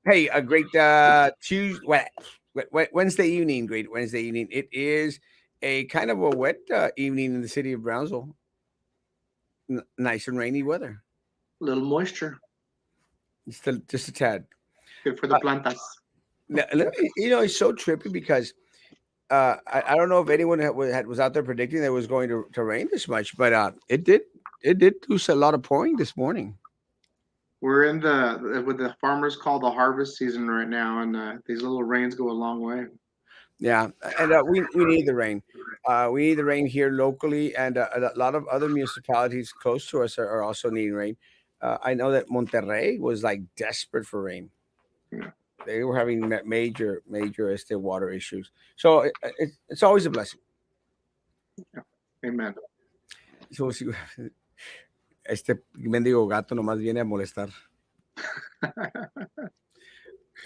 Hey, a great Tuesday, Wednesday evening. Great Wednesday evening. It is a kind of a wet evening in the city of Brownsville. Nice and rainy weather. A little moisture. Just a tad. Good for the Uh, plantas. it's so trippy because I don't know if anyone was out there predicting that it was going to rain this much, but it did. It did do a lot of pouring this morning. We're in the what the farmers call the harvest season right now, and these little rains go a long way. Yeah, and we need the rain. We need the rain here locally, and a lot of other municipalities close to us are also needing rain. I know that Monterrey was like desperate for rain. Yeah, They were having major water issues. So it's always a blessing. yeah. Amen. So si este mendigo gato nomás viene a molestar.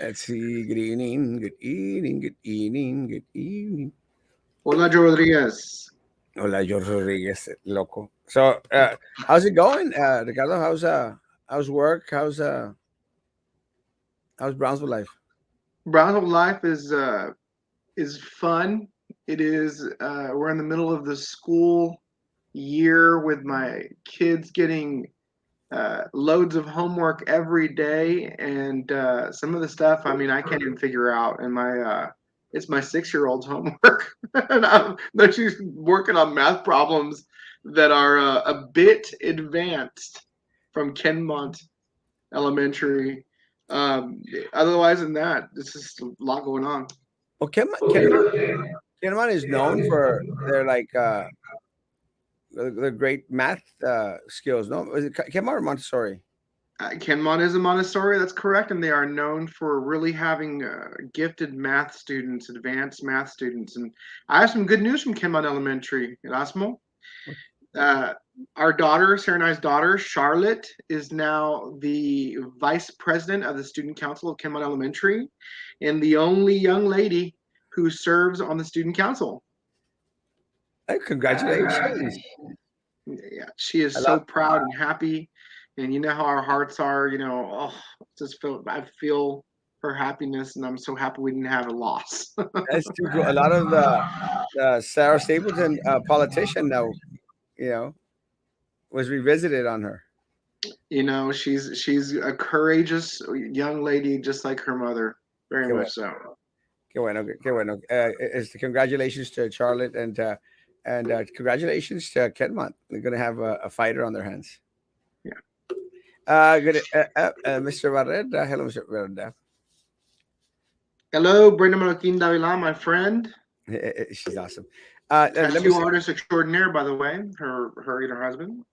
Let's see. Good evening. Good evening. Good evening. Good evening. Hola, Joe Rodriguez. Hola, George Rodriguez, loco. So, how's it going, Ricardo? How's work? How's Brownsville life? Brownsville life is fun. It is. We're in the middle of the school year with my kids getting loads of homework every day, and some of the stuff. I mean, I can't even figure out. And my it's my 6-year-old's homework, and that she's working on math problems that are a bit advanced from Kenmont Elementary. Otherwise than that, it's just a lot going on. Well, Kenmont is known for their like their great math skills. No, is it Kenmont or Montessori? Kenmont is a Montessori, that's correct, and they are known for really having gifted math students, advanced math students. And I have some good news from Kenmont Elementary, Erasmo. Uh, our daughter, Sarah and I's daughter, Charlotte, is now the vice president of the student council of Kenmont Elementary and the only young lady who serves on the student council. Hey, congratulations! Yeah, she is I so love proud and happy. And you know how our hearts are, just feel I feel her happiness, and I'm so happy we didn't have a loss. that's too cool. A lot of the Sarah Stapleton politician now, you know, was revisited on her. She's a courageous young lady, just like her mother, very Qué bueno, much so. qué bueno, qué bueno. Congratulations to Charlotte and congratulations to Kenmont. They're going to have a fighter on their hands. Yeah. Good, Mr. Barreda. Hello, Mr. Barreda. Hello, Brenda Martin Davila, my friend, She's awesome. Let me tattoo say, artist extraordinaire, by the way. Her and her husband.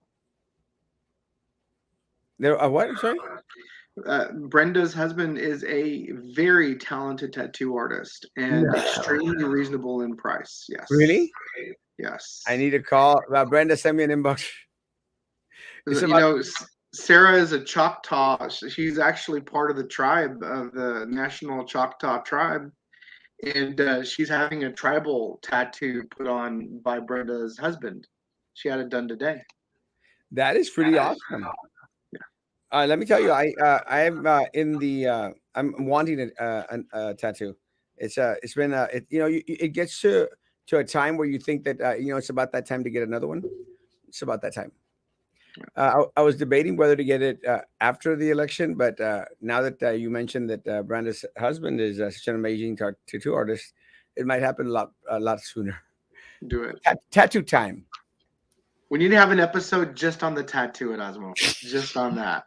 there. What? I'm sorry. Brenda's husband is a very talented tattoo artist No. and extremely reasonable in price. Yes, Really? I yes. need to call. Brenda, send me an inbox. It's You about. know, Sarah is a Choctaw. She's actually part of the tribe of the National Choctaw Tribe, and she's having a tribal tattoo put on by Brenda's husband. She had it done today. That is pretty awesome. Let me tell you, I am in the. I'm wanting a tattoo. It's been it gets to a time where you think that it's about that time to get another one. It's about that time. I was debating whether to get it after the election, but now that you mentioned that Branda's husband is such an amazing tattoo artist, it might happen a lot sooner. Do it. Tattoo time. We need to have an episode just on the tattoo at Osmo, just on that.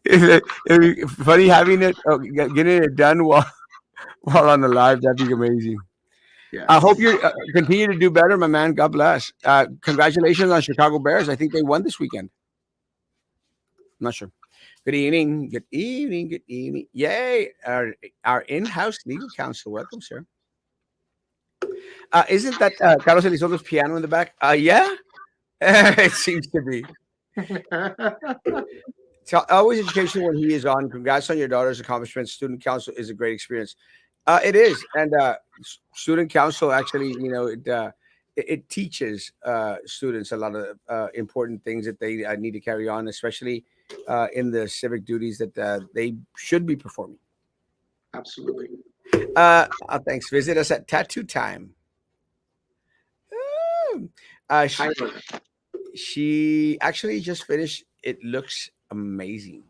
It'd be funny having it, getting it done while on the live. That'd be amazing. I hope Yes. you continue to do better, my man. God bless. Congratulations on Chicago Bears. I think they won this weekend. I'm not sure. Good evening. Good evening. Good evening. Yay. Our in-house legal counsel. Welcome, sir. Isn't that Carlos Elizondo's piano in the back? Yeah. It seems to be. It's always educational when he is on. Congrats on your daughter's accomplishments. Student council is a great experience. It is, and student council actually, it teaches students a lot of important things that they need to carry on, especially in the civic duties that they should be performing. Absolutely. Thanks. Visit us at Tattoo Time. Ooh. Hi. She actually just finished. It looks amazing.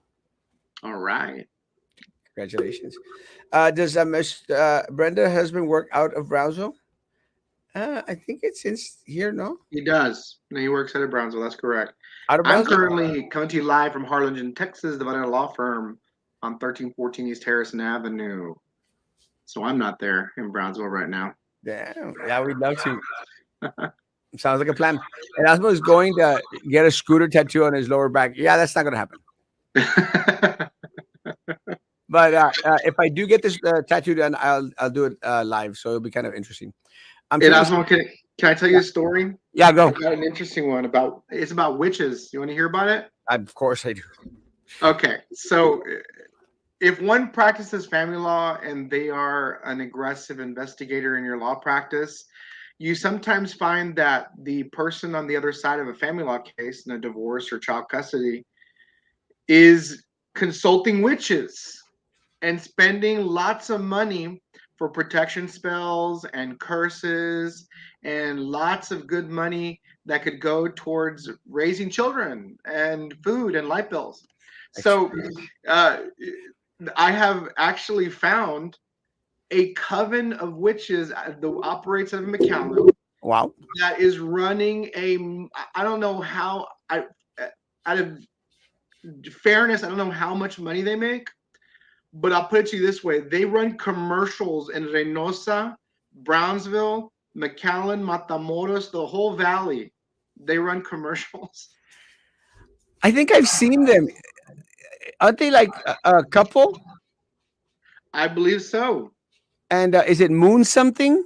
All right. Congratulations. Does Miss Brenda husband work out of Brownsville? I think it's in here. No, He does. No, he works out of Brownsville. That's correct. out of I'm Brownsville. currently coming to you live from Harlingen, Texas, the Vanilla Law Firm on 1314 East Harrison Avenue. So I'm not there in Brownsville right now. Damn. Yeah, we'd love to. Sounds like a plan. Erasmo is going to get a scooter tattoo on his lower back. Yeah, that's not going to happen. But if I do get this tattoo done, I'll do it live, so it'll be kind of interesting. I'm trying to. Erasmo, can I tell you Yeah, a story? yeah, I go. got an interesting one about it's about witches. You want to hear about it? Of course I do. Okay, so if one practices family law and they are an aggressive investigator in your law practice, you sometimes find that the person on the other side of a family law case in a divorce or child custody is consulting witches and spending lots of money for protection spells and curses and lots of good money that could go towards raising children and food and light bills. So uh, I have actually found a coven of witches that operates out of McAllen Wow. that is running a, I don't know how, out of fairness, I don't know how much money they make, but I'll put it to you this way: they run commercials in Reynosa, Brownsville, McAllen, Matamoros, the whole valley. They run commercials. I think I've seen them. Aren't they like a couple? I believe so. And is it Moon something?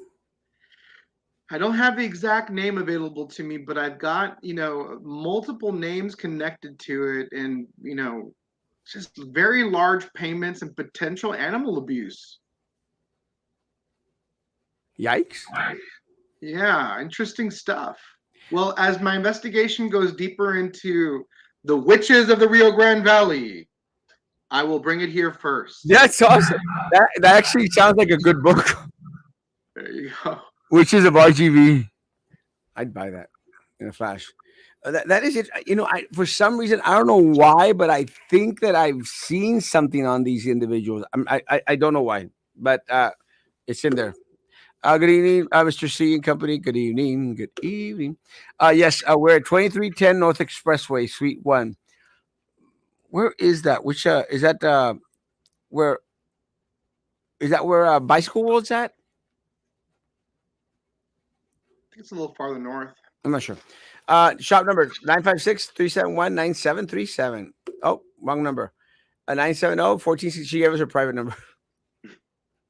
I don't have the exact name available to me, but I've got, multiple names connected to it and, just very large payments and potential animal abuse. Yikes. Yeah, interesting stuff. Well, as my investigation goes deeper into the witches of the Rio Grande Valley, I will bring it here first. That's awesome. That actually sounds like a good book. There you go. Witches of RGV. I'd buy that in a flash. That is it. I for some reason I don't know why, but I think that I've seen something on these individuals. I don't know why, but it's in there. Good evening, Mr. C and Company. Good evening. Good evening. Yes, we're at 2310 North Expressway, Suite 1. Where is that? Which is that where is that where Bicycle World's at? I think it's a little farther north. I'm not sure. Shop number 956-371-9737. Oh, wrong number. 970-14. She gave us her private number.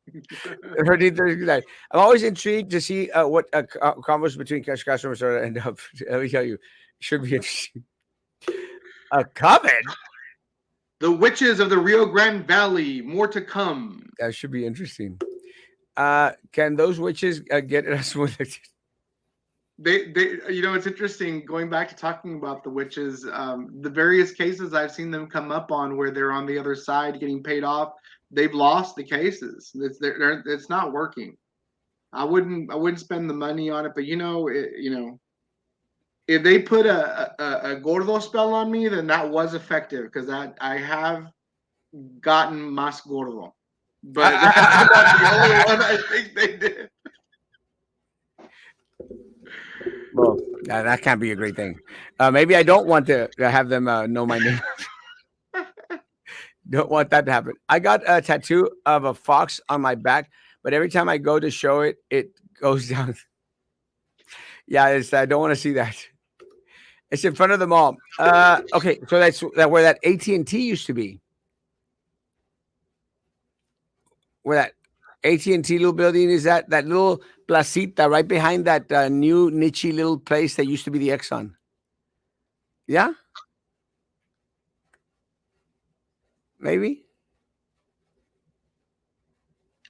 1339. I'm always intrigued to see what convos between cash customers are end up. Let me tell you, should be interesting. A coven? The witches of the Rio Grande Valley. More to come. That should be interesting. Can those witches get us elected? It's interesting going back to talking about the witches. The various cases I've seen them come up on where they're on the other side getting paid off. They've lost the cases. It's not working. I wouldn't spend the money on it, but if they put a gordo spell on me, then that was effective because I have gotten mas gordo, but that's the only one I think they did. Well, that can't be a great thing. Maybe I don't want to have them know my name. Don't want that to happen. I got a tattoo of a fox on my back, but every time I go to show it, it goes down. Yeah, I don't want to see that. It's in front of the mall. Okay, so that's where that AT&T used to be. Where that AT&T little building is, that little placita right behind that new niche little place that used to be the Exxon. Yeah, maybe.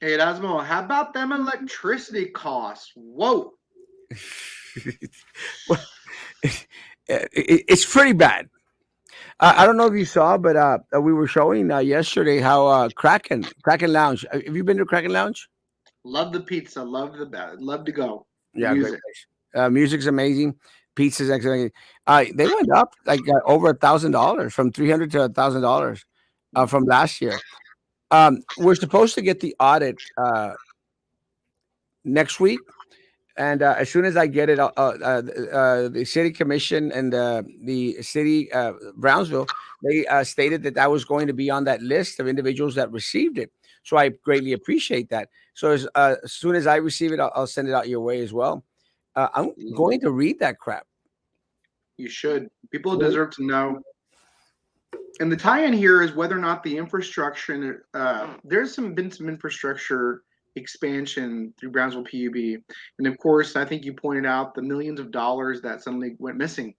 Hey, Erasmo, how about them electricity costs? Whoa. Well, it's pretty bad. I don't know if you saw, but we were showing yesterday how Kraken Lounge. Have you been to Kraken Lounge? Love the pizza. Love to go. The Yeah, great music. place. Music's amazing. Pizza's excellent. They went up like over $1,000 from 300 to $1,000 from last year. We're supposed to get the audit next week, and as soon as I get it, the city commission and the city Brownsville, they stated that that was going to be on that list of individuals that received it. So I greatly appreciate that. So as soon as I receive it, I'll send it out your way as well. I'm going to read that crap. You should. People deserve to know. And the tie-in here is whether or not the infrastructure. There's been some infrastructure expansion through Brownsville PUB, and of course, I think you pointed out the millions of dollars that suddenly went missing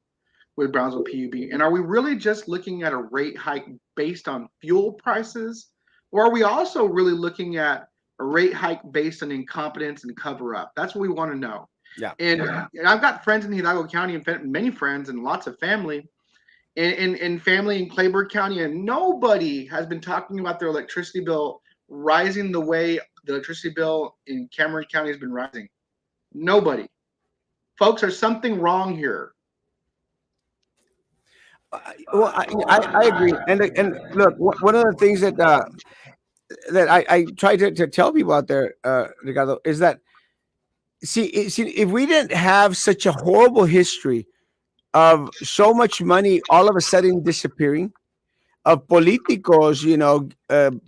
with Brownsville PUB. And are we really just looking at a rate hike based on fuel prices, or are we also really looking at a rate hike based on incompetence and cover up? That's what we want to know. Yeah. And I've got friends in Hidalgo County and many friends and lots of family in family in Clayburgh County, and nobody has been talking about their electricity bill rising the way the electricity bill in Cameron County has been rising. Nobody. Folks, there's something wrong here. Well, I agree. And look, one of the things that I try to tell people out there, Ricardo, is that see, if we didn't have such a horrible history of so much money all of a sudden disappearing, of politicos,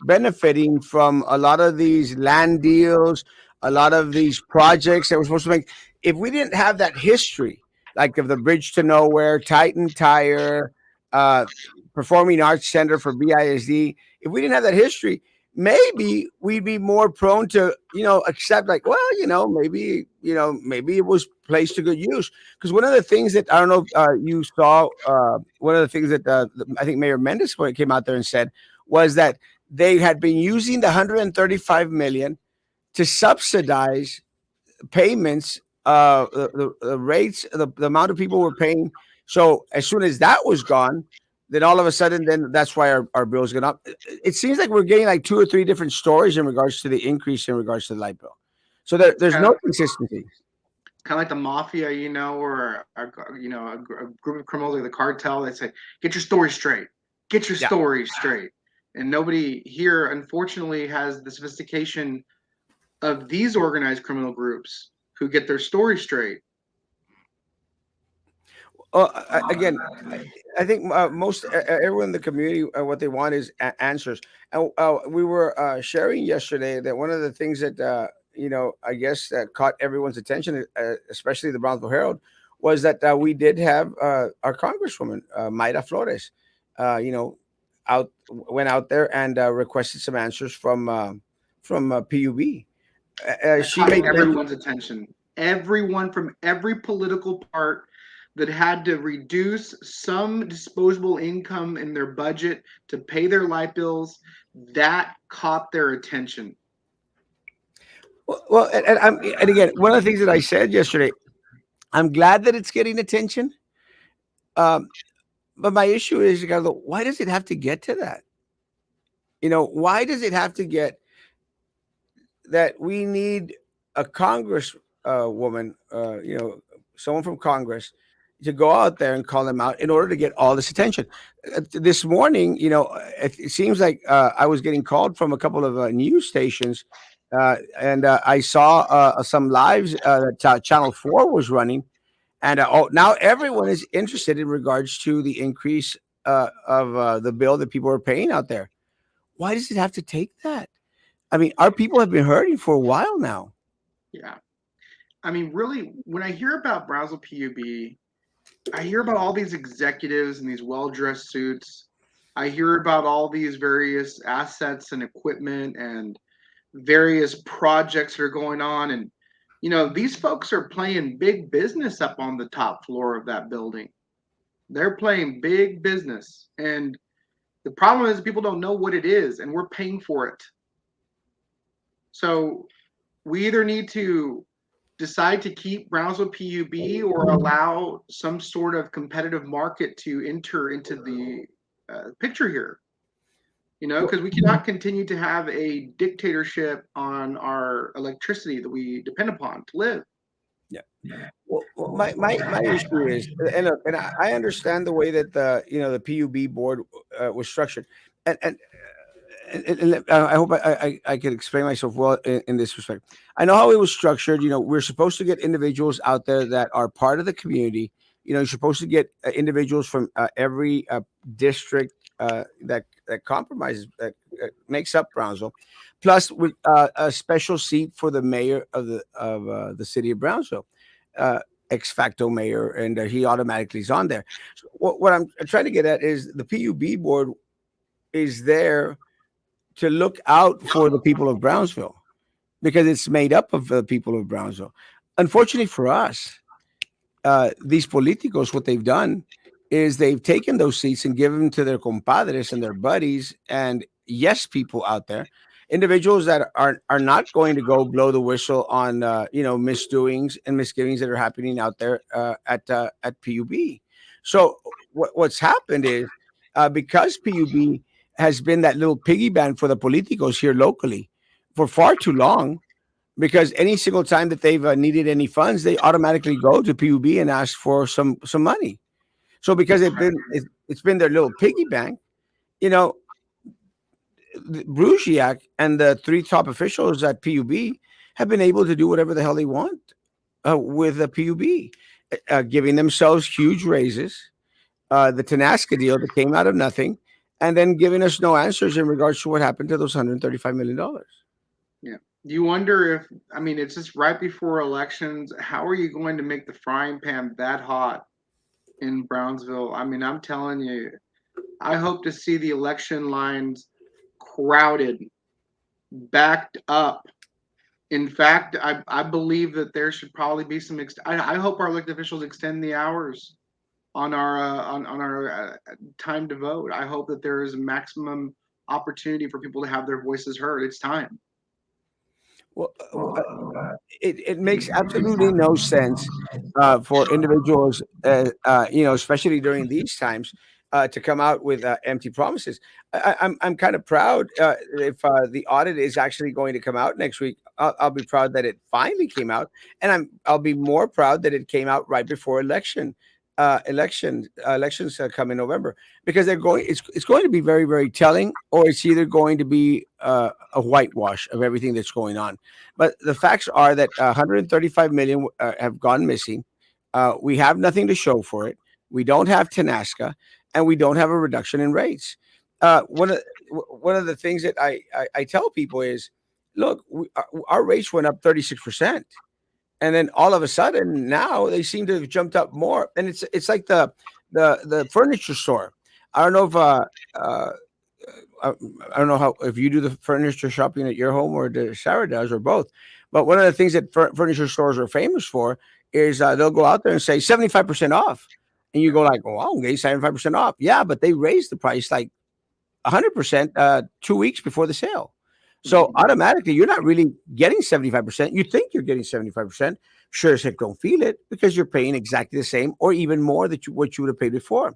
benefiting from a lot of these land deals, a lot of these projects that we're supposed to make. If we didn't have that history, like of the Bridge to Nowhere, Titan Tire, uh, Performing Arts Center for BISD, if we didn't have that history, maybe we'd be more prone to, accept like, well, maybe it was placed to good use. Because one of the things that I don't know if you saw, one of the things that I think Mayor Mendes came out there and said was that they had been using the 135 million to subsidize payments, the rates, the amount of people were paying. So as soon as that was gone, then all of a sudden, then that's why our bills going up. It seems like we're getting like two or three different stories in regards to the increase in regards to the light bill. So there's Kind no of, consistency. kind of like the mafia, or a group of criminals like the cartel. They say, "Get your story straight. Get your Yeah. story straight." And nobody here, unfortunately, has the sophistication of these organized criminal groups who get their story straight. Again, I think most everyone in the community, what they want is answers. And we were sharing yesterday that one of the things that I guess that caught everyone's attention, especially the Brownsville Herald, was that we did have our Congresswoman Mayra Flores, you know, went out there and requested some answers from PUB. That She caught made everyone's attention. Everyone from every political part that had to reduce some disposable income in their budget to pay their light bills, that caught their attention. well, and again, one of the things that I said yesterday, I'm glad that it's getting attention. Um, but my issue is, Ricardo, why does it have to get to that? Why does it have to get that we need a Congress woman, someone from Congress, to go out there and call them out in order to get all this attention? This morning, it seems like I was getting called from a couple of news stations, and I saw some lives that Channel 4 was running. And now everyone is interested in regards to the increase of the bill that people are paying out there. Why does it have to take that? I mean, our people have been hurting for a while now. Yeah. I mean, really, when I hear about Brownsville PUB, I hear about all these executives in these well dressed suits. I hear about all these various assets and equipment and various projects that are going on. And, these folks are playing big business up on the top floor of that building. They're playing big business. And the problem is people don't know what it is, and we're paying for it. So we either need to decide to keep Brownsville PUB or allow some sort of competitive market to enter into the picture here. Because we cannot continue to have a dictatorship on our electricity that we depend upon to live. Yeah. Well, my issue is, and look, and I understand the way that the PUB board was structured, and I hope I could explain myself well in this respect. I know how it was structured. We're supposed to get individuals out there that are part of the community. You're supposed to get individuals from every district that compromises that makes up Brownsville, plus with a special seat for the mayor of the city of Brownsville, uh, ex facto mayor, and he automatically is on there. So what I'm trying to get at is the PUB board is there to look out for the people of Brownsville because it's made up of the people of Brownsville. Unfortunately for us, these politicos, what they've done is they've taken those seats and given them to their compadres and their buddies and yes people out there, individuals that are not going to go blow the whistle on misdoings and misgivings that are happening out there at PUB. So what's happened is because PUB has been that little piggy bank for the politicos here locally for far too long, because any single time that they've needed any funds, they automatically go to PUB and ask for some money. So because it's been their little piggy bank, you know, Brusiak and the three top officials at PUB have been able to do whatever the hell they want with the PUB, giving themselves huge raises, the Tanasca deal that came out of nothing, and then giving us no answers in regards to what happened to those $135 million. Yeah. Do you wonder if, I mean, it's just right before elections. How are you going to make the frying pan that hot in Brownsville? I mean, I'm telling you, I hope to see the election lines crowded, backed up. In fact, I believe that there should probably be some. I hope our elected officials extend the hours on our time to vote. I hope that there is a maximum opportunity for people to have their voices heard. It's time. Well, it makes absolutely no sense for individuals, especially during these times, to come out with empty promises. I'm kind of proud if the audit is actually going to come out next week. I'll be proud that it finally came out, and I'll be more proud that it came out right before elections come in November, because it's going to be very, very telling, or it's either going to be a whitewash of everything that's going on. But the facts are that 135 million have gone missing. We have nothing to show for it. We don't have Tanasca, and we don't have a reduction in rates. One of the things that I tell people is, look, our rates went up 36%, and then all of a sudden now they seem to have jumped up more. And it's like the furniture store. I don't know if uh, I don't know how if you do the furniture shopping at your home or Sarah does or both. But one of the things that furniture stores are famous for is they'll go out there and say 75% off, and you go like, "Oh, okay, 75% off." Yeah, but they raised the price like 100% 2 weeks before the sale. So Mhm. automatically, you're not really getting 75%. You think you're getting 75%. Sure as heck don't feel it, because you're paying exactly the same or even more that what you would have paid before.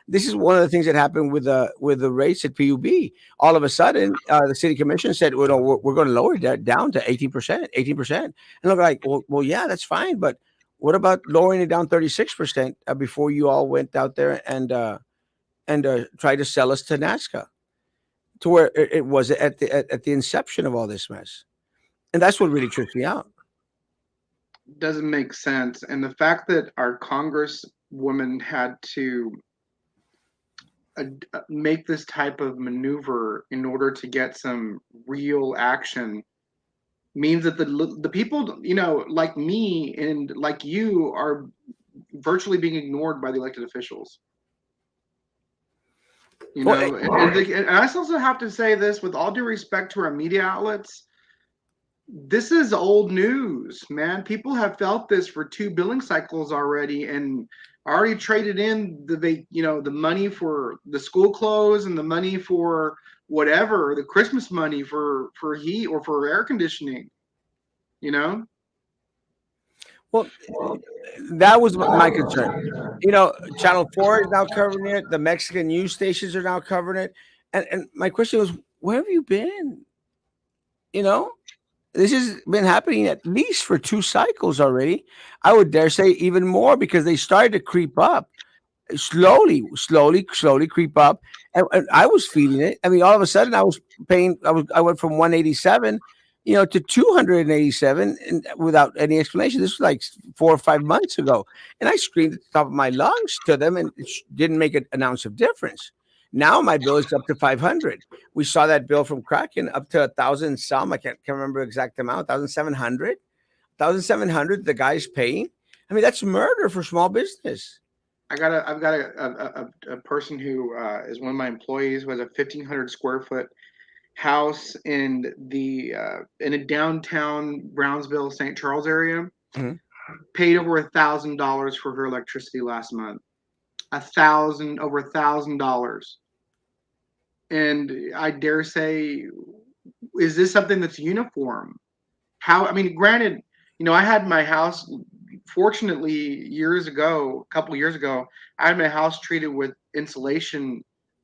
This is one of the things that happened with the rates at PUB. All of a sudden, the city commission said, "Well, no, we're going to lower that down to 18%, 18%." And look like, well, yeah, that's fine, but what about lowering it down 36% before you all went out there and tried to sell us to NASCA, to where it was at the inception of all this mess? And that's what really trips me out. Doesn't make sense. And the fact that our congresswoman had to make this type of maneuver in order to get some real action means that the people, like me and like you, are virtually being ignored by the elected officials. Well, And I also have to say this with all due respect to our media outlets. This is old news, man. People have felt this for two billing cycles already, and already traded in the money for the school clothes and the money for whatever, the Christmas money for heat or for air conditioning. You know, Well, that was my concern. Channel 4 is now covering it. The Mexican news stations are now covering it. And my question was, where have you been? You know, this has been happening at least for 2 cycles already. I would dare say even more because they started to creep up slowly creep up, and I was feeling it. I mean, all of a sudden, I was paying. I went from 187, to 287, and without any explanation. This was like 4 or 5 months ago, and I screamed at the top of my lungs to them, and it didn't make an ounce of difference. Now my bill is up to 500. We saw that bill from Kraken up to 1,000 some. I can't remember the exact amount. 1,700. 1,700. The guy's paying. I mean, that's murder for small business. I've got a person who is one of my employees who has a 1,500 square foot house in a downtown Brownsville, St. Charles area. Mhm. Paid over $1,000 for her electricity last month. Over $1,000. And I dare say, is this something that's uniform? How? I mean, granted, I had my house. Fortunately, a couple years ago, I had my house treated with insulation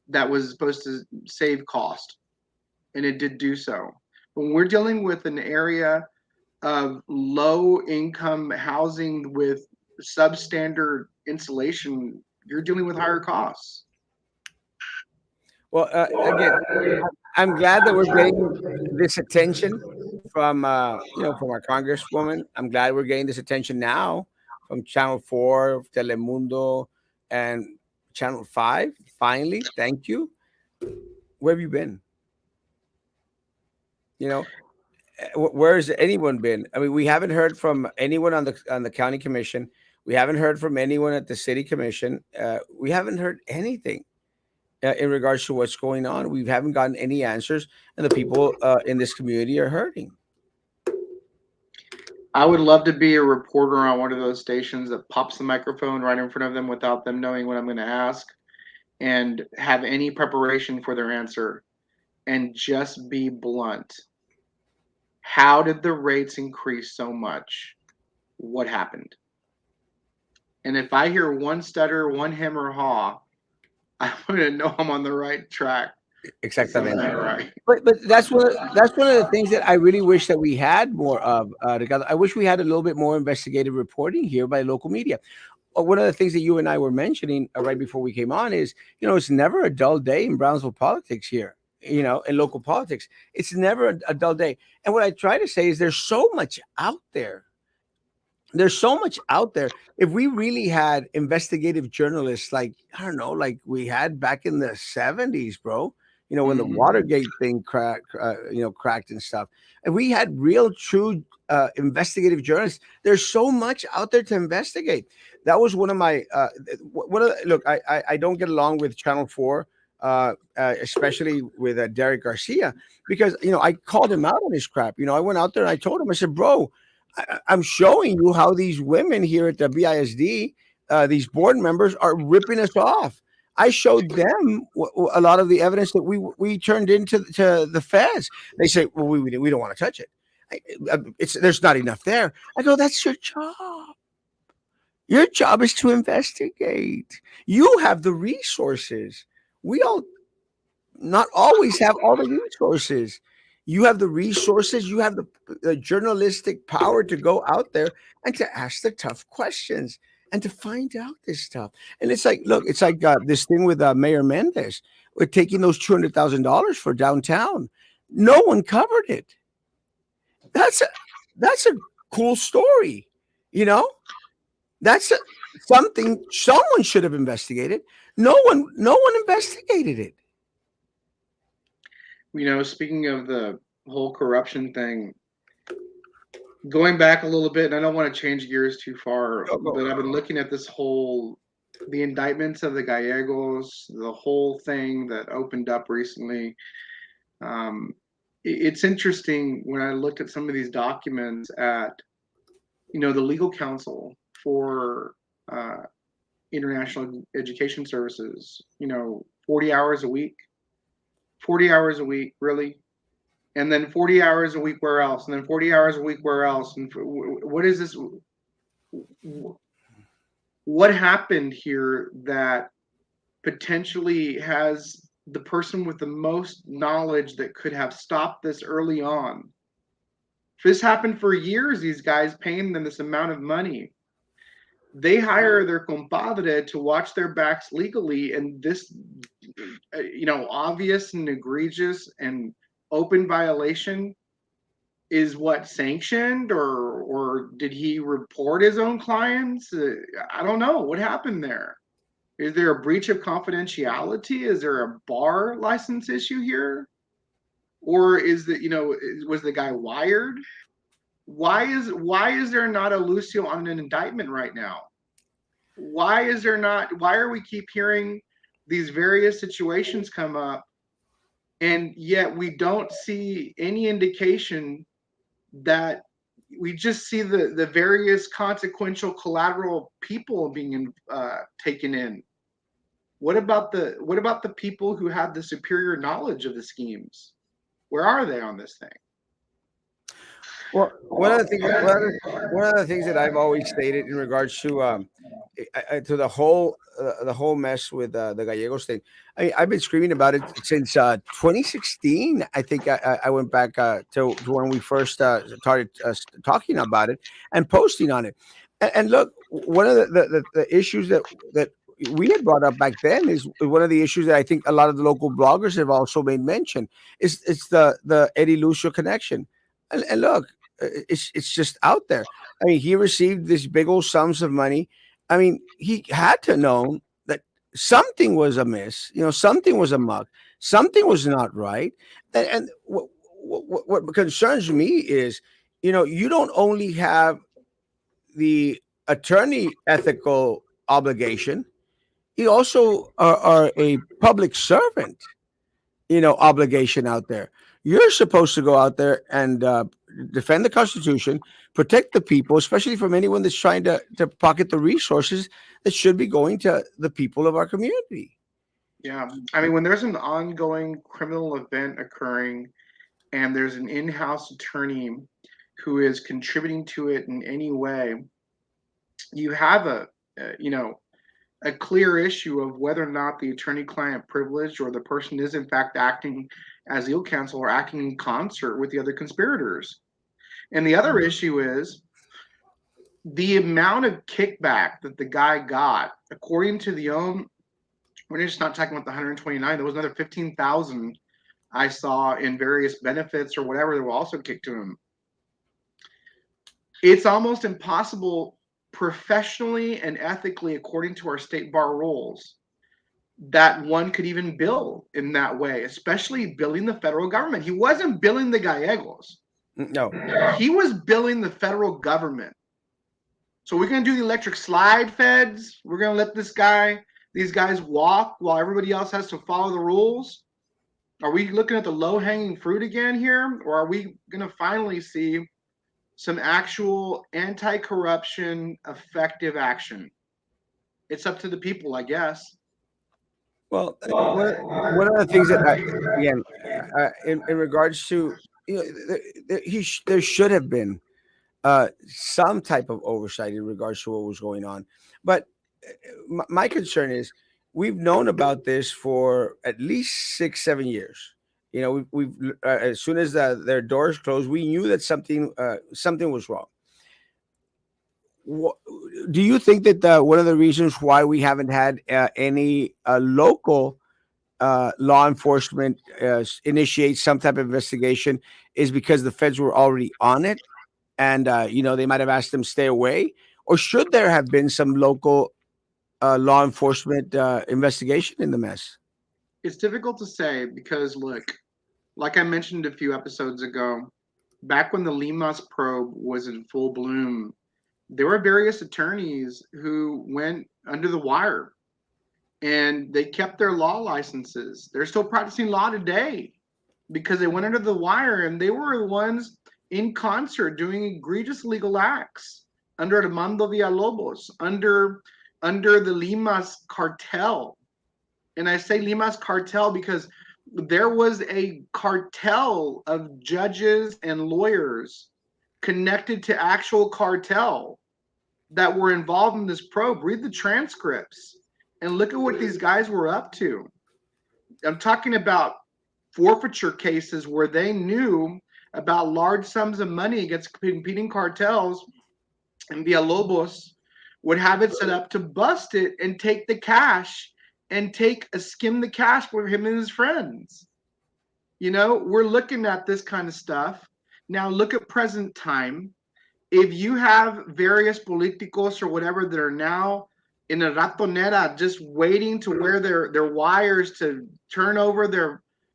that was supposed to save cost, and it did do so. When we're dealing with an area of low income housing with substandard insulation, you're dealing with higher costs. Well, again, I'm glad that we're getting this attention from our congresswoman. I'm glad we're getting this attention now from Channel 4, Telemundo, and Channel 5. Finally, thank you. Where have you been? You know, where's anyone been? I mean, we haven't heard from anyone on the county commission. We haven't heard from anyone at the city commission. We haven't heard anything in regards to what's going on. We haven't gotten any answers, and the people in this community are hurting. I would love to be a reporter on one of those stations that pops the microphone right in front of them without them knowing what I'm going to ask and have any preparation for their answer and just be blunt. How did the rates increase so much? What happened? And if I hear one stutter, one hem or haw, I'm going to know I'm on the right track with something Exactamente. right. But that's one of the things that I really wish that we had more of. Ricardo. I wish we had a little bit more investigative reporting here by local media. One of the things that you and I were mentioning right before we came on is, it's never a dull day in Brownsville politics here. In local politics, it's never a dull day. And what I try to say is, there's so much out there. If we really had investigative journalists, like, I don't know, like we had back in the 70s, bro, when the Mm-hmm. Watergate thing cracked and stuff. If we had real, true investigative journalists, there's so much out there to investigate. That was one of my, look, I don't get along with Channel 4, especially with Derek Garcia, because, I called him out on his crap. I went out there and I told him, I said, bro, I'm showing you how these women here at the BISD, these board members, are ripping us off. I showed them a lot of the evidence that we turned into to the feds. They say, "Well, we don't want to touch it. There's not enough there." I go, "That's your job. Your job is to investigate. You have the resources. We don't not always have all the resources. You have the resources, you have the journalistic power to go out there and to ask the tough questions and to find out this stuff." And it's like, look, it's like this thing with Mayor Mendez. We're taking those $200,000 for downtown. No one covered it. That's a that's a cool story, you know. That's something someone should have investigated. No one investigated it. Speaking of the whole corruption thing, going back a little bit, and I don't want to change gears too far, Go, go. but I've been looking at the indictments of the Gallegos, the whole thing that opened up recently. Um, it's interesting when I looked at some of these documents at, the legal counsel for uh, international education services, 40 hours a week, 40 hours a week, really? And then 40 hours a week where else? And then 40 hours a week where else? And what is this? what happened here that potentially has the person with the most knowledge that could have stopped this early on? This happened for years, these guys paying them this amount of money. They hire their compadre to watch their backs legally, and this, obvious and egregious and open violation is what sanctioned, or did he report his own clients? I don't know what happened there. Is there a breach of confidentiality? Is there a bar license issue here? Or is that, was the guy wired? Why is there not a Lucio on an indictment right now? Why are we keep hearing these various situations come up, and yet we don't see any indication that we just see the various consequential collateral people being taken in? What about the people who had the superior knowledge of the schemes? Where are they on this thing? Well, one of the things that I've always stated in regards to to the whole mess with the Gallegos thing. I've been screaming about it since 2016. I think I went back to when we first started talking about it and posting on it. And look, one of the issues that we had brought up back then is one of the issues that I think a lot of the local bloggers have also made mention is it's the Eddie Lucio connection. And look, it's just out there. I mean, he received these big old sums of money. I mean, he had to know that something was amiss. Something was amok. Something was not right. And what concerns me is, you don't only have the attorney ethical obligation. You also are a public servant, obligation out there. You're supposed to go out there and defend the Constitution, protect the people, especially from anyone that's trying to pocket the resources that should be going to the people of our community. Yeah, I mean, when there's an ongoing criminal event occurring and there's an in-house attorney who is contributing to it in any way, you have a clear issue of whether or not the attorney-client privilege or the person is in fact acting as legal counsel or acting in concert with the other conspirators. And the other issue is the amount of kickback that the guy got, according to the own. We're just not talking about the 129. There was another 15,000 I saw in various benefits or whatever that were also kicked to him. It's almost impossible professionally and ethically, according to our state bar rules, that one could even bill in that way, especially billing the federal government. He wasn't billing the Gallegos. No. He was billing the federal government. So we're going to do the electric slide feds. We're going to let these guys walk while everybody else has to follow the rules. Are we looking at the low-hanging fruit again here? Or are we going to finally see some actual anti-corruption effective action? It's up to the people, I guess. Well, one of the things that again, in regards to, there should have been some type of oversight in regards to what was going on. But my concern is we've known about this for at least 6, 7 years. As soon as their doors closed, we knew that something was wrong. Wha- do you think that one of the reasons why we haven't had any local law enforcement initiate some type of investigation is because the feds were already on it, and they might have asked them stay away, or should there have been some local law enforcement investigation in the mess? It's difficult to say because, look, like I mentioned a few episodes ago, back when the Limas probe was in full bloom, there were various attorneys who went under the wire and they kept their law licenses. They're still practicing law today because they went under the wire, and they were the ones in concert doing egregious legal acts under Armando Villalobos, under the Limas cartel. And I say Limas cartel because there was a cartel of judges and lawyers connected to actual cartel that were involved in this probe. Read the transcripts and look at what these guys were up to. I'm talking about forfeiture cases where they knew about large sums of money against competing cartels, and Villalobos would have it set up to bust it and take the cash and take a skim the cash for him and his friends. We're looking at this kind of stuff. Now look at present time. If you have various politicos or whatever that are now in a ratonera just waiting to wear their wires to turn over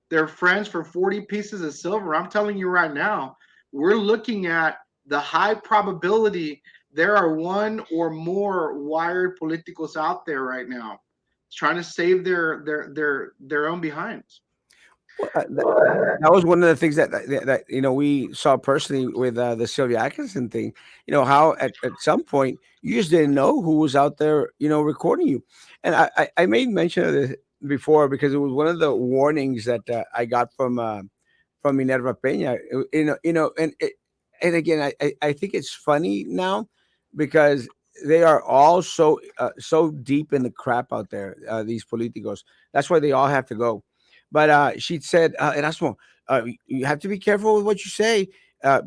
their friends for 40 pieces of silver, I'm telling you right now, we're looking at the high probability there are one or more wired politicos out there right now trying to save their own behinds. Well, that was one of the things that we saw personally with the Sylvia Atkinson thing. How at some point you just didn't know who was out there, recording you. And I made mention of this before because it was one of the warnings that I got from Minerva Peña. And again, I think it's funny now because they are all so deep in the crap out there. These politicos. That's why they all have to go. But she said, Erasmo, you have to be careful with what you say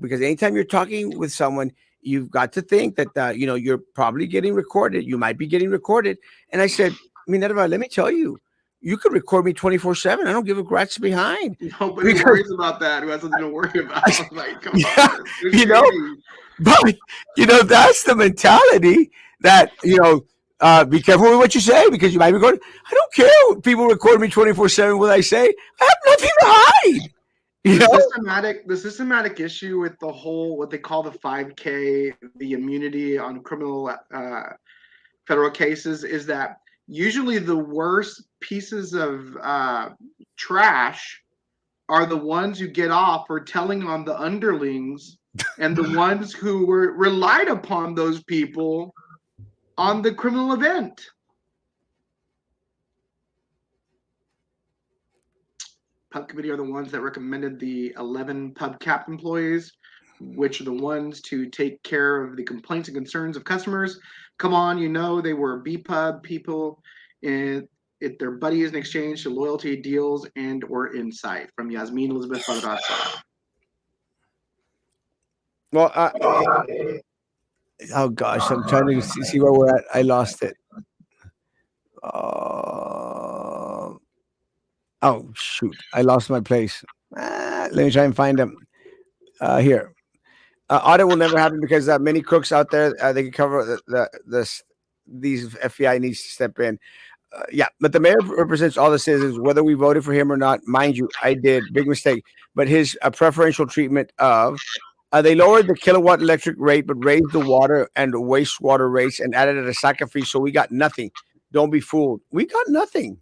because anytime you're talking with someone, you've got to think that you're probably getting recorded. You might be getting recorded. And I said, Minerva, let me tell you, you could record me 24/7. I don't give a rat's behind Nobody because worries about that. Who has something to worry I, about? Like, come on, yeah, that's too you know, shady. but that's the mentality that be careful with what you say because you might be going. I don't care if people record me 24/7. What I say, I have nothing to hide. You the know, systematic the systematic issue with the whole what they call the 5K, the immunity on criminal federal cases, is that usually the worst pieces of trash are the ones who get off for telling on the underlings and the ones who were relied upon those people on the criminal event. Pub committee are the ones that recommended the 11 pub cap employees, which are the ones to take care of the complaints and concerns of customers. Come on, they were BPub people and if their buddies in exchange to loyalty deals and or insight from Yasmin Elizabeth Padraza. well, oh gosh, I'm trying to see where we're at. I lost it. Uh, oh shoot, I lost my place. Let me try and find them. Here. Audit will never happen because many crooks out there they can cover these FBI needs to step in. Yeah, but the mayor represents all the citizens, whether we voted for him or not. Mind you, I did big mistake, but his preferential treatment of they lowered the kilowatt electric rate, but raised the water and wastewater rates and added a SACA fee, so we got nothing. Don't be fooled. We got nothing.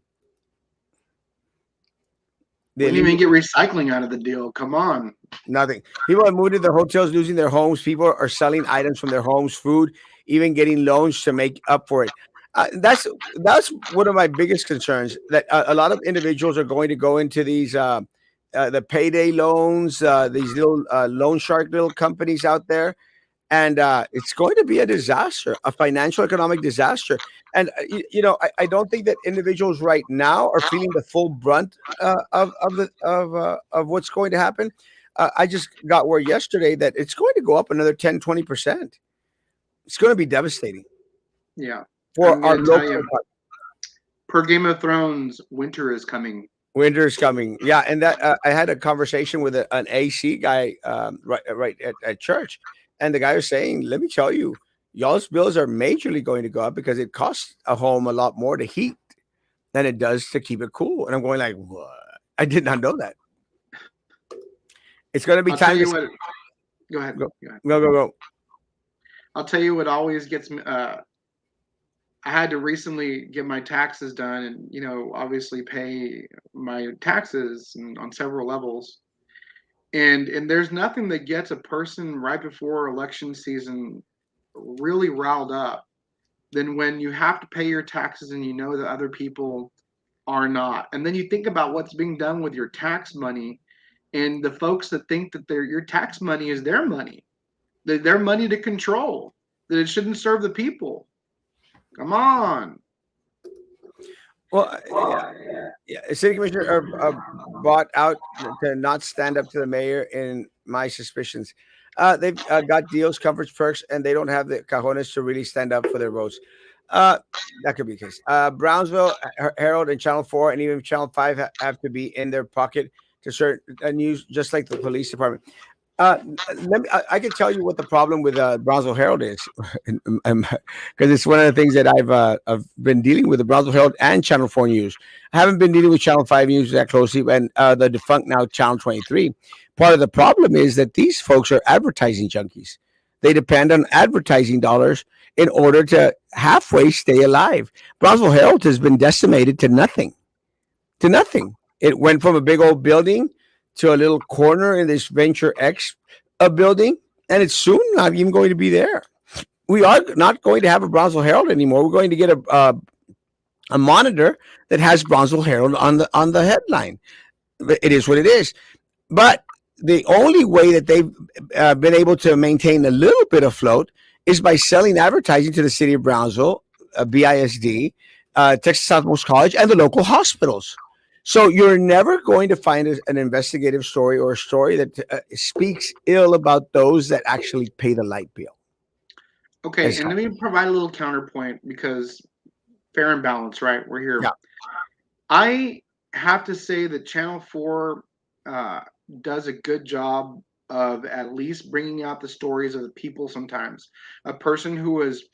We They didn't even get recycling out of the deal. Come on. Nothing. People have moved to their hotels, losing their homes. People are selling items from their homes, food, even getting loans to make up for it. That's one of my biggest concerns. That a lot of individuals are going to go into these the payday loans, these little loan shark little companies out there, and it's going to be a disaster, a financial economic disaster. And I don't think that individuals right now are feeling the full brunt of what's going to happen. I just got word yesterday that it's going to go up another 10-20%. It's going to be devastating Yeah. I'm for our going to tell local. you, per Game of Thrones, winter is coming. Winter is coming. Yeah, and that I had a conversation with an AC guy right at church, and the guy was saying, "Let me tell you, y'all's bills are majorly going to go up because it costs a home a lot more to heat than it does to keep it cool." And I'm going like, "What? I did not know that." It's going to be I'll tell time to you what. Go ahead. go, Go ahead. go. I'll tell you what always gets me. I had to recently get my taxes done, and obviously pay my taxes on several levels. And there's nothing that gets a person right before election season really riled up than when you have to pay your taxes and you know that other people are not. And then you think about what's being done with your tax money and the folks that think that your tax money is their money to control. that it shouldn't serve the people. Come on. Well, yeah, yeah. City commissioner bought out to not stand up to the mayor. In my suspicions, they've got deals, coverage, perks, and they don't have the cojones to really stand up for their votes. Uh, that could be the case. Brownsville, Herald, and Channel Four, and even Channel Five have to be in their pocket to certain news, just like the police department. I can tell you what the problem with Brownsville Herald is, because it's one of the things that I've been dealing with the Brownsville Herald and Channel Four News. I haven't been dealing with Channel Five News that closely, and the defunct now Channel 23. Part of the problem is that these folks are advertising junkies. They depend on advertising dollars in order to halfway stay alive. Brownsville Herald has been decimated to nothing. To nothing. It went from a big old building to a little corner in this Venture X building, and it's soon not even going to be there. We are not going to have a Brownsville Herald anymore. We're going to get a monitor that has Brownsville Herald on the headline. It is what it is. But the only way that they've been able to maintain a little bit afloat is by selling advertising to the city of Brownsville, BISD, Texas Southmost College, and the local hospitals. So you're never going to find an investigative story or a story that speaks ill about those that actually pay the light bill. Okay, and let me provide a little counterpoint because fair and balanced, right? We're here. Yeah. I have to say that Channel 4 does a good job of at least bringing out the stories of the people sometimes. A person who is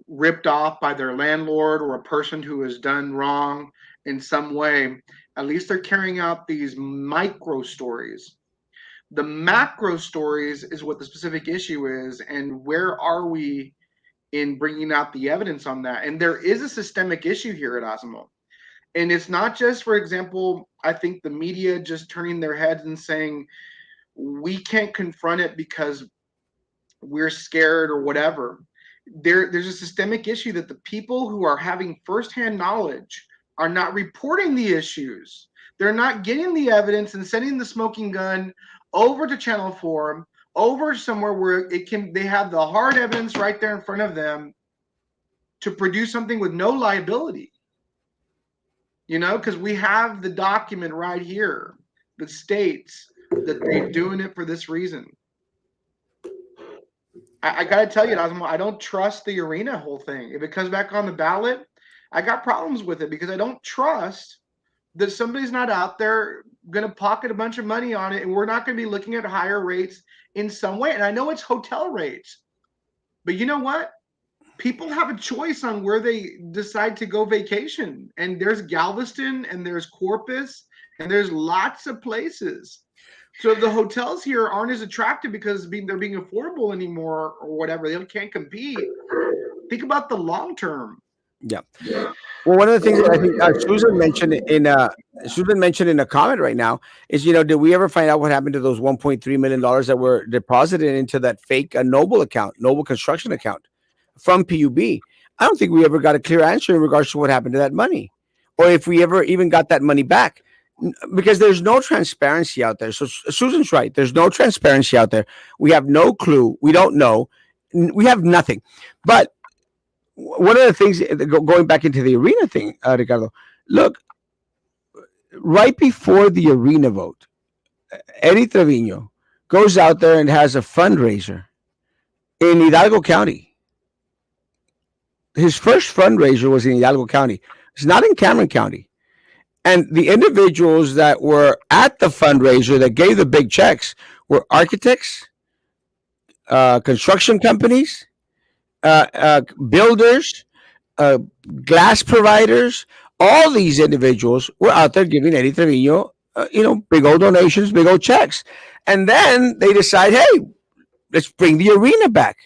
ripped off by their landlord or a person who has done wrong in some way, at least they're carrying out these micro stories. The macro stories is what the specific issue is, and where are we in bringing out the evidence on that? And there is a systemic issue here at Osmo. And it's not just, for example, I think the media just turning their heads and saying, we can't confront it because we're scared or whatever. There's a systemic issue that the people who are having firsthand knowledge are not reporting the issues. They're not getting the evidence and sending the smoking gun over to Channel 4, over somewhere where they have the hard evidence right there in front of them to produce something with no liability. You know, because we have the document right here that states that they're doing it for this reason. I got to tell you, Osmo, I don't trust the arena whole thing. If it comes back on the ballot, I got problems with it because I don't trust that somebody's not out there going to pocket a bunch of money on it, and we're not going to be looking at higher rates in some way. And I know it's hotel rates, but you know what? People have a choice on where they decide to go vacation. And there's Galveston, and there's Corpus, and there's lots of places. So the hotels here aren't as attractive because they're being affordable anymore or whatever. They can't compete. Think about the long term. Yeah. Well, one of the things that I think Susan mentioned in a comment right now is, did we ever find out what happened to those $1.3 million that were deposited into that fake Noble Construction account from PUB? I don't think we ever got a clear answer in regards to what happened to that money, or if we ever even got that money back, because there's no transparency out there. So Susan's right. There's no transparency out there. We have no clue. We don't know. We have nothing. But one of the things, going back into the arena thing, Ricardo, look, right before the arena vote, Eddie Trevino goes out there and has a fundraiser in Hidalgo County. His first fundraiser was in Hidalgo County. It's not in Cameron County. And the individuals that were at the fundraiser that gave the big checks were architects, construction companies, builders, glass providers. All these individuals were out there giving Eddie Trevino, big old donations, big old checks. And then they decide, hey, let's bring the arena back.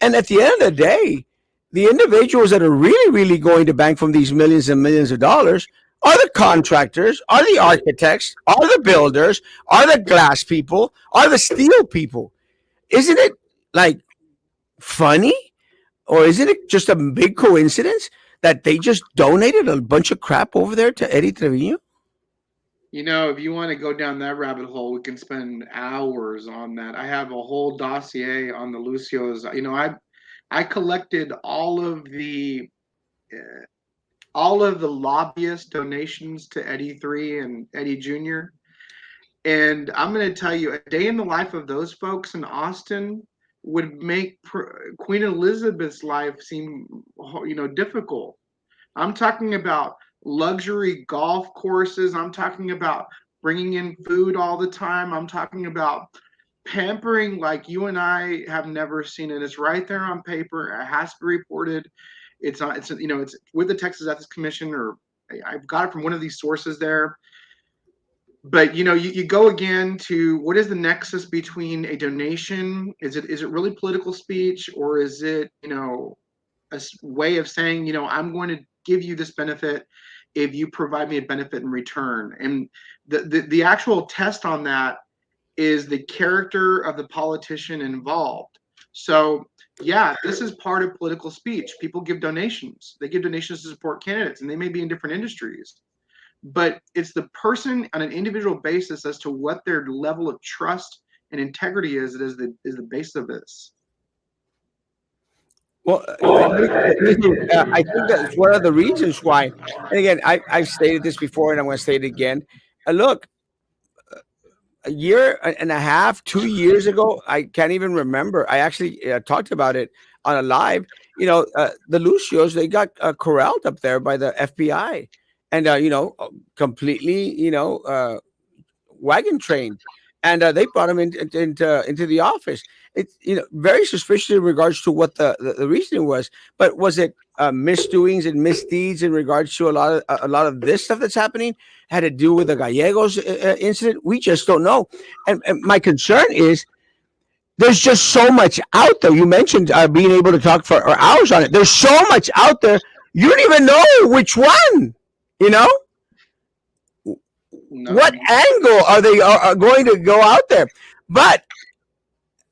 And at the end of the day, the individuals that are really, really going to bank from these millions and millions of dollars are the contractors, are the architects, are the builders, are the glass people, are the steel people. Isn't it like funny? Or isn't it just a big coincidence that they just donated a bunch of crap over there to Eddie Trevino? If you want to go down that rabbit hole, we can spend hours on that. I have a whole dossier on the Lucios. I collected all of the lobbyist donations to Eddie 3 and Eddie Jr. And I'm going to tell you, a day in the life of those folks in Austin would make Queen Elizabeth's life seem, difficult. I'm talking about luxury golf courses. I'm talking about bringing in food all the time. I'm talking about pampering like you and I have never seen it. It's right there on paper. It has to be reported. It's not. It's with the Texas Ethics Commission, or I've got it from one of these sources there. But you go again to what is the nexus between a donation? Is it really political speech, or is it a way of saying, I'm going to give you this benefit if you provide me a benefit in return. And the actual test on that is the character of the politician involved. So, yeah, this is part of political speech. People give donations. They give donations to support candidates, and they may be in different industries. But it's the person on an individual basis as to what their level of trust and integrity is that is the basis of this. Well, I think that's one of the reasons why. And again, I've stated this before, and I'm going to say it again. Look, a year and a half, 2 years ago, I can't even remember. I actually talked about it on a live. The Lucios, they got corralled up there by the FBI, and completely, wagon train, and they brought him into the office. It's very suspicious in regards to what the reasoning was, but was it misdoings and misdeeds in regards to a lot of this stuff that's happening had to do with the Gallegos incident? We just don't know, and my concern is there's just so much out there. You mentioned being able to talk for hours on it. There's so much out there. You don't even know which one. You know, No. what angle are they are going to go out there? But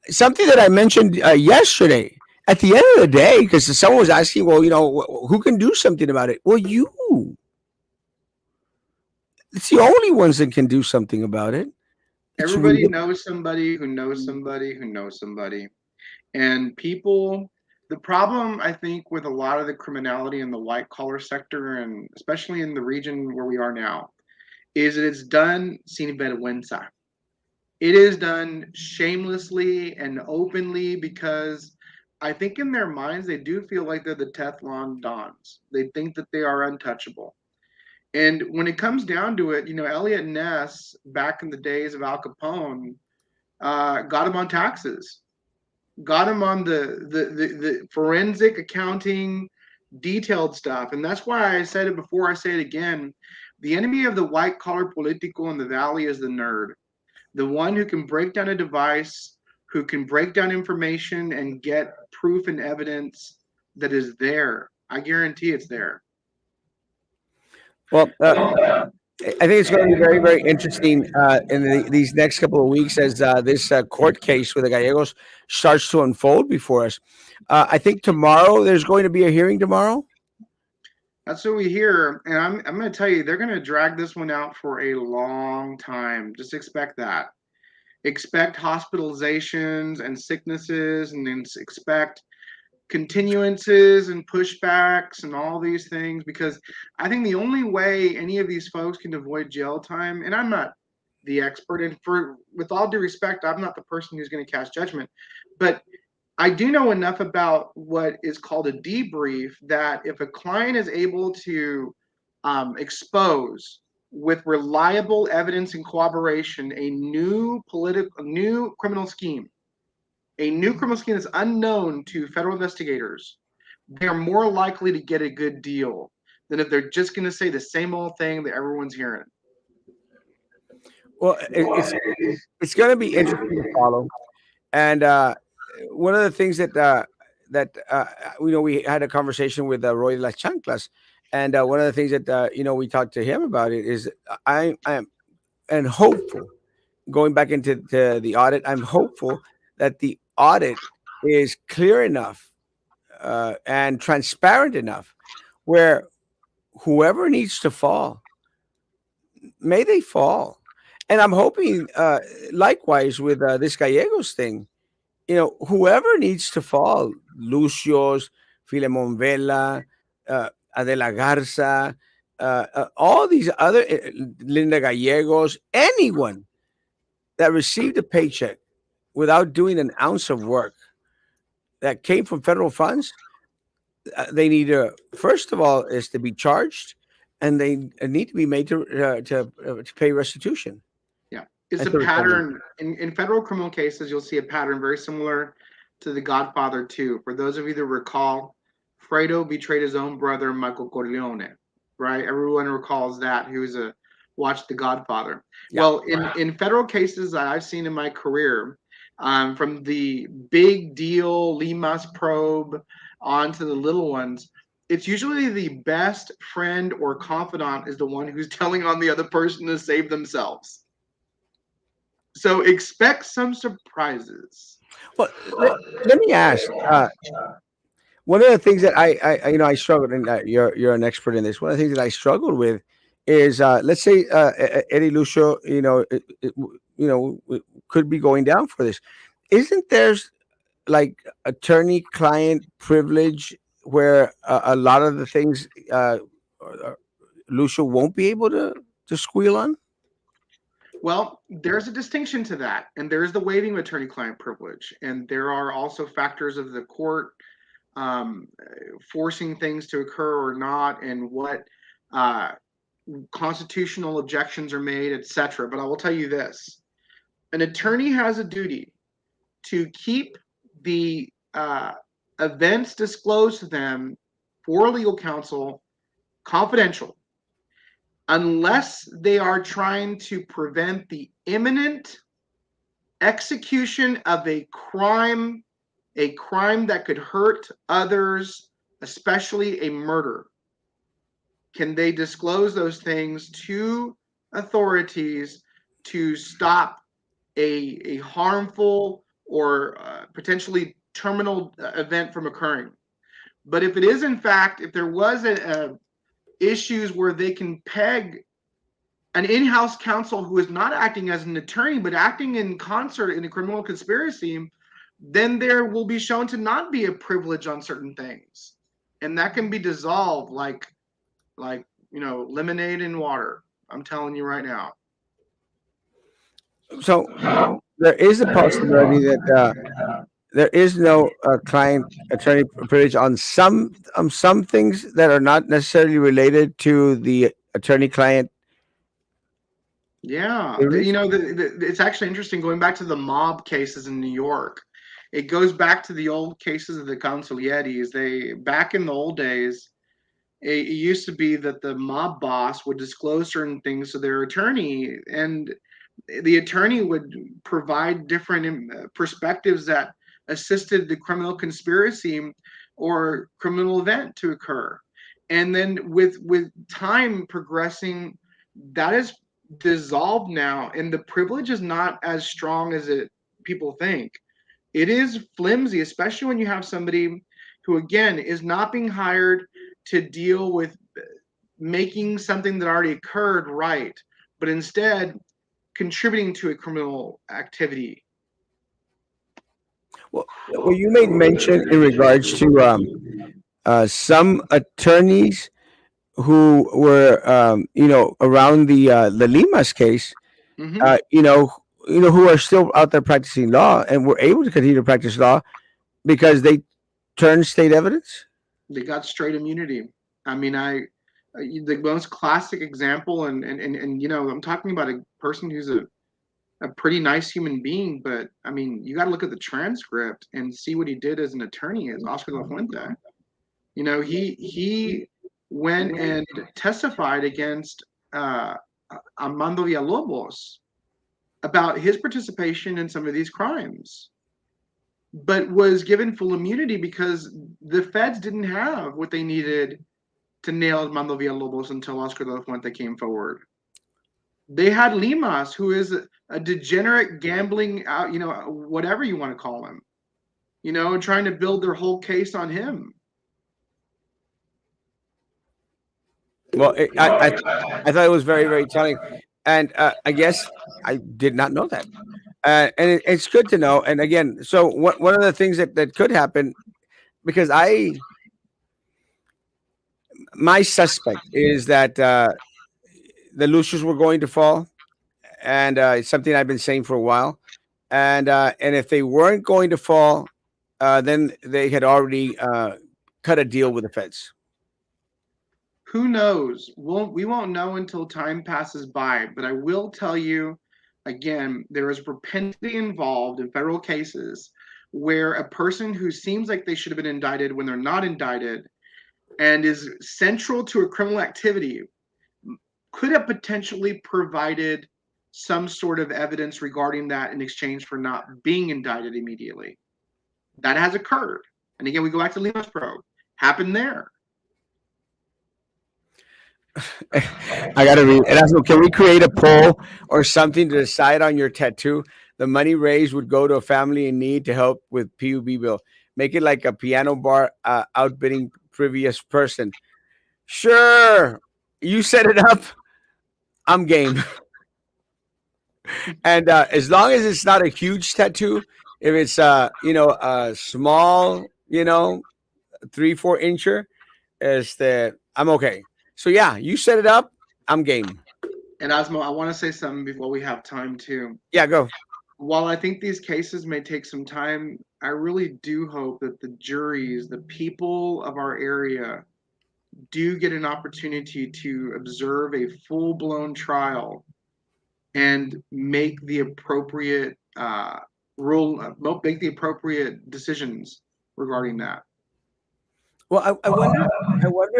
something that I mentioned yesterday, at the end of the day, because someone was asking, well, who can do something about it? Well, you. It's the only ones that can do something about it. Everybody knows somebody who knows somebody who knows somebody. And people, the problem, I think, with a lot of the criminality in the white collar sector, and especially in the region where we are now, is that it's done sin vergüenza. It is done shamelessly and openly because I think in their minds they do feel like they're the Teflon Dons. They think that they are untouchable. And when it comes down to it, Elliot Ness, back in the days of Al Capone, got him on taxes, got him on the forensic accounting, detailed stuff. And that's why I said it before, I say it again. The enemy of the white collar political in the valley is the nerd, the one who can break down a device, who can break down information and get proof and evidence that is there. I guarantee it's there. Well, I think it's going to be very, very interesting in these next couple of weeks as this court case with the Gallegos starts to unfold before us. I think tomorrow there's going to be a hearing tomorrow. That's what we hear, and I'm going to tell you, they're going to drag this one out for a long time. Just expect that. Expect hospitalizations and sicknesses, and then expect continuances and pushbacks and all these things, because I think the only way any of these folks can avoid jail time, and I'm not the expert, and with all due respect, I'm not the person who's going to cast judgment, but I do know enough about what is called a debrief that if a client is able to expose with reliable evidence and cooperation a new criminal scheme, that's unknown to federal investigators, they are more likely to get a good deal than if they're just going to say the same old thing that everyone's hearing. Well, it's going to be interesting to follow, and one of the things that we had a conversation with Roy Las Chanclas, and one of the things that we talked to him about it is I am and hopeful going back into the audit. I'm hopeful that the audit is clear enough and transparent enough where whoever needs to fall may they fall. And I'm hoping, likewise with this Gallegos thing, whoever needs to fall, Lucios, Filemon Vela, Adela Garza, all these other, Linda Gallegos, anyone that received a paycheck without doing an ounce of work that came from federal funds, they need to, first of all, is to be charged, and they need to be made to pay restitution Yeah, it's and a to recover. pattern in federal criminal cases. You'll see a pattern very similar to The Godfather 2. For those of you that recall, Fredo betrayed his own brother Michael Corleone. Right, everyone recalls that who was a watched The Godfather. Yeah. Well, in federal cases that I've seen in my career, from the big deal Limas probe on to the little ones, it's usually the best friend or confidant is the one who's telling on the other person to save themselves. So expect some surprises. Well, let me ask. One of the things that I struggled, and you're an expert in this. One of the things that I struggled with is, let's say, Eddie Lucio, could be going down for this. Isn't there like attorney-client privilege where a lot of the things uh, Lucio won't be able to squeal on? Well, there's a distinction to that, and there's the waiving of attorney-client privilege, and there are also factors of the court um, forcing things to occur or not, and what uh, constitutional objections are made, etc. But I will tell you this: an attorney has a duty to keep the events disclosed to them for legal counsel confidential unless they are trying to prevent the imminent execution of a crime that could hurt others, especially a murder. Can they disclose those things to authorities to stop a harmful or potentially terminal event from occurring? But if it is, in fact, if there was issues where they can peg an in-house counsel who is not acting as an attorney but acting in concert in a criminal conspiracy, then there will be shown to not be a privilege on certain things, and that can be dissolved like lemonade in water. I'm telling you right now. So there is a possibility that there is no client attorney privilege on some things that are not necessarily related to the attorney client Yeah, privilege. it's actually interesting going back to the mob cases in New York. It goes back to the old cases of the consiglieres. They back in the old days, it used to be that the mob boss would disclose certain things to their attorney, and the attorney would provide different perspectives that assisted the criminal conspiracy or criminal event to occur. And then with time progressing, that is dissolved now, and the privilege is not as strong as it people think. It is flimsy, especially when you have somebody who, again, is not being hired to deal with making something that already occurred right, but instead contributing to a criminal activity. Well, you made mention in regards to some attorneys who were, around the Limas case, Hmm. who are still out there practicing law and were able to continue to practice law because they turned state evidence. They got straight immunity. I mean, the most classic example, and I'm talking about a person who's a pretty nice human being, but I mean, you got to look at the transcript and see what he did as an attorney as Oscar de la Fuente. He went and testified against uh, Armando Villalobos about his participation in some of these crimes, but was given full immunity because the feds didn't have what they needed to nail Armando Villalobos until Oscar de la Fuente came forward. They had Limas, who is a degenerate gambling out, whatever you want to call him, trying to build their whole case on him. Well, I thought it was very, very telling, and I guess I did not know that, and it's good to know. And again, so one of the things that could happen, because my suspect is that the losers were going to fall, and it's something I've been saying for a while. And if they weren't going to fall, then they had already cut a deal with the feds. Who knows? We won't know until time passes by. But I will tell you, again, there is propensity involved in federal cases where a person who seems like they should have been indicted when they're not indicted and is central to a criminal activity could have potentially provided some sort of evidence regarding that in exchange for not being indicted immediately. That has occurred. And again, we go back to Lima's probe. Happened there. I gotta read. Erasmo, can we create a poll or something to decide on your tattoo? The money raised would go to a family in need to help with PUB bill. Make it like a piano bar outbidding previous person. Sure, you set it up. I'm game. And as long as it's not a huge tattoo, if it's a small, 3-4 incher, is that I'm okay. So yeah, you set it up. I'm game. And Osmo, I want to say something before we have time too. Yeah, go. While I think these cases may take some time, I really do hope that the juries, the people of our area, do get an opportunity to observe a full blown trial and make the appropriate make the appropriate decisions regarding that. Well, I wonder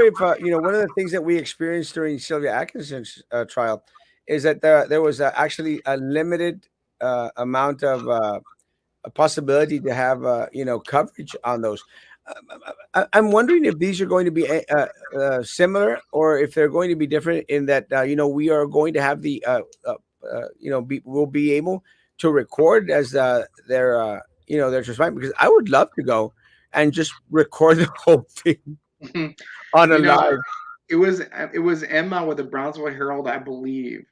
if one of the things that we experienced during Sylvia Atkinson's trial is that there was actually a limited amount of a possibility to have coverage on those. I'm wondering if these are going to be similar, or if they're going to be different in that we are going to have the we'll be able to record as their response, because I would love to go and just record the whole thing on a You know, live. it was Emma with the Brownsville Herald, I believe,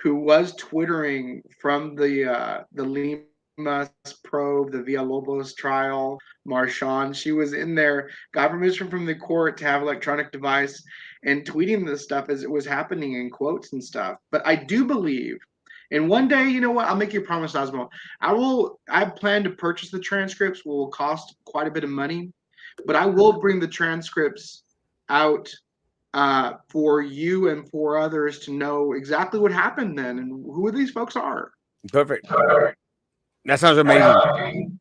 who was twittering from the Limas probe, the Villalobos trial, Marshawn. She was in there, got permission from the court to have electronic device, and tweeting this stuff as it was happening in quotes and stuff. But I do believe, and one day, you know what? I'll make you a promise, Osmo. I plan to purchase the transcripts. Will cost quite a bit of money, but I will bring the transcripts out for you and for others to know exactly what happened then and who these folks are. Perfect. That sounds amazing.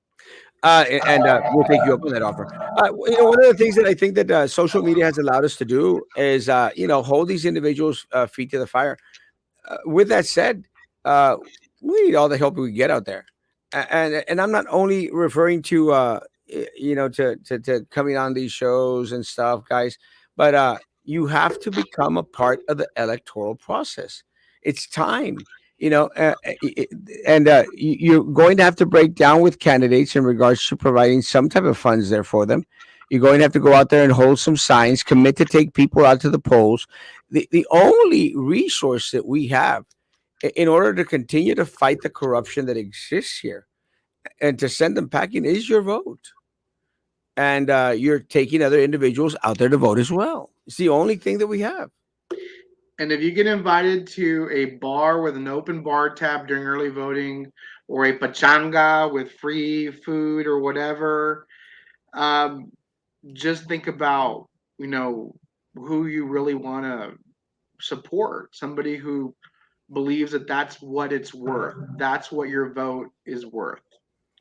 And we'll take you up on that offer. One of the things that I think that social media has allowed us to do is, hold these individuals' feet to the fire. With that said, uh, we need all the help we can get out there, and I'm not only referring to to coming on these shows and stuff, guys, but you have to become a part of the electoral process. It's time. And you're going to have to break down with candidates in regards to providing some type of funds there for them. You're going to have to go out there and hold some signs, commit to take people out to the polls. The only resource that we have in order to continue to fight the corruption that exists here and to send them packing is your vote. And you're taking other individuals out there to vote as well. It's the only thing that we have. And if you get invited to a bar with an open bar tab during early voting or a pachanga with free food or whatever, um, just think about, who you really want to support. Somebody who believes that that's what it's worth. That's what your vote is worth.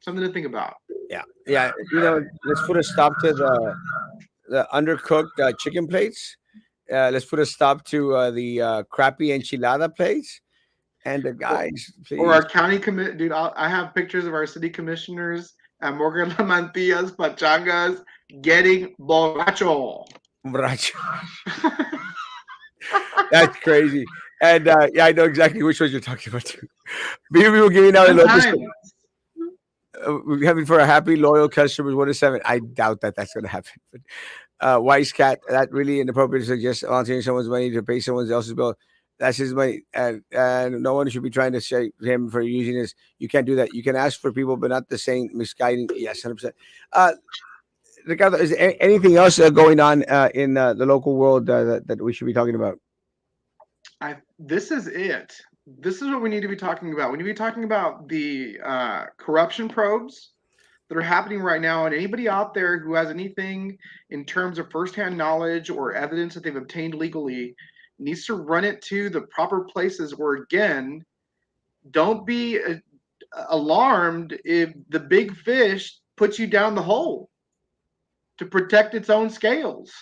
Something to think about. Yeah, yeah. Let's put a stop to the undercooked chicken plates. Let's put a stop to the crappy enchilada plates. And the guys, Or please. our county commit, dude. I have pictures of our city commissioners at Morgan La Mantilla's pachangas getting borracho. Borracho. That's crazy. And yeah, I know exactly which ones you're talking about too. Maybe we'll give you now a lotus. Sometimes. We're having for a happy, loyal customers 1 to 7. I doubt that that's going to happen. But Wise cat. That really inappropriate to suggest volunteering someone's money to pay someone else's bill. That's his money, and no one should be trying to say to him for using this. You can't do that. You can ask for people, but not the same misguiding. Yes, 100%. Uh, Ricardo, is there anything else going on in the local world that we should be talking about? This is it. This is what we need to be talking about. We need to be talking about the corruption probes that are happening right now, and anybody out there who has anything in terms of firsthand knowledge or evidence that they've obtained legally needs to run it to the proper places. Where again, don't be alarmed if the big fish puts you down the hole to protect its own scales.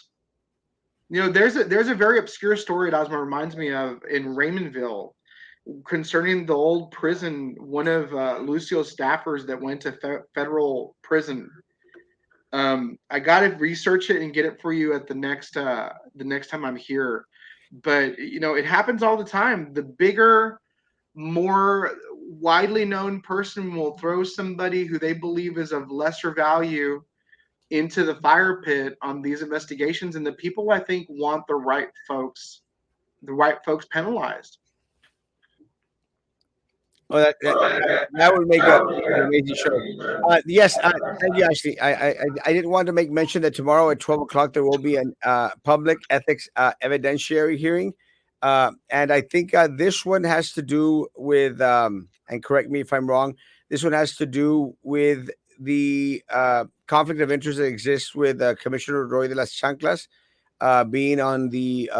There's a very obscure story that Osmo reminds me of in Raymondville concerning the old prison. One of Lucio's staffers that went to federal prison. I got to research it and get it for you at the next time I'm here. But it happens all the time. The bigger, more widely known person will throw somebody who they believe is of lesser value into the fire pit on these investigations, and the people I think want the right folks penalized. Oh, that would make an amazing show. Yes, thank you, Ashley. I didn't want to make mention that tomorrow at 12 o'clock there will be an public ethics evidentiary hearing, and I think this one has to do with and correct me if I'm wrong. This one has to do with the conflict of interest that exists with Commissioner Roy de las Chanclas being on the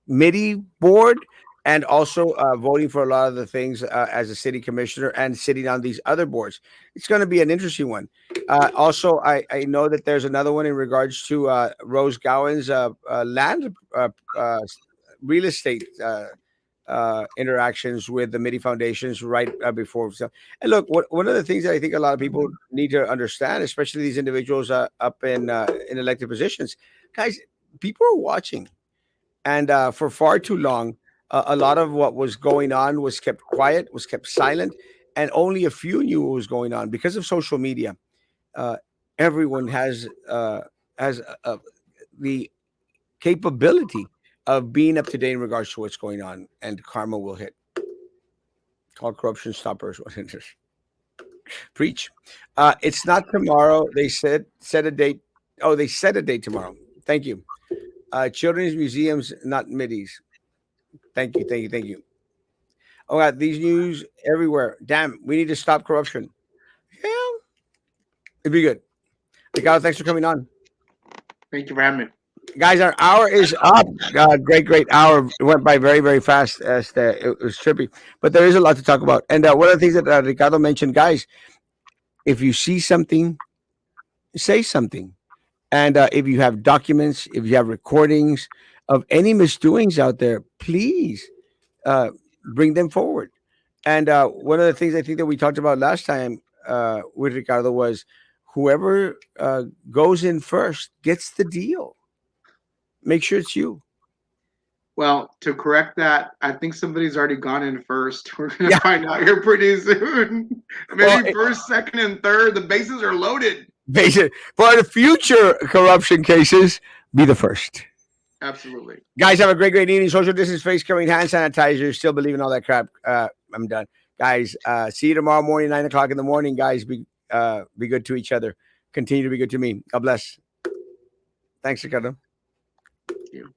MIDI board and also voting for a lot of the things as a city commissioner and sitting on these other boards. It's going to be an interesting one. Also, I know that there's another one in regards to Rose Gowan's land real estate interactions with the MIDI foundations right before. So, and look, one of the things that I think a lot of people need to understand, especially these individuals up in elected positions, guys, people are watching, and for far too long, a lot of what was going on was kept quiet, was kept silent, and only a few knew what was going on because of social media. Uh, Everyone has the capability of being up to date in regards to what's going on, and karma will hit. Call corruption stoppers. Preach. It's not tomorrow. They said set a date. Oh, they set a date tomorrow. Thank you. Children's museums, not middies. Thank you, thank you, thank you. Oh God, these news everywhere. Damn, we need to stop corruption. Yeah, it'd be good. Ricardo, thanks for coming on. Thank you for having me. Guys, our hour is up. Great, great hour. It went by very, very fast. It was trippy, but there is a lot to talk about. And one of the things that Ricardo mentioned, guys, if you see something, say something. And if you have documents, if you have recordings of any misdoings out there, please bring them forward. And one of the things I think that we talked about last time with Ricardo was whoever goes in first gets the deal. Make sure it's you. Well, to correct that, I think somebody's already gone in first. We're gonna Yeah. find out here pretty soon. Well, Maybe first, second, and third. The bases are loaded. for the future corruption cases, be the first. Absolutely. Guys, have a great, great evening. Social distance, face covering, hand sanitizer. Still believe in all that crap. I'm done. Guys, see you tomorrow morning, 9 o'clock in the morning. Guys, be good to each other. Continue to be good to me. God bless. Thanks, Ricardo. Thank you.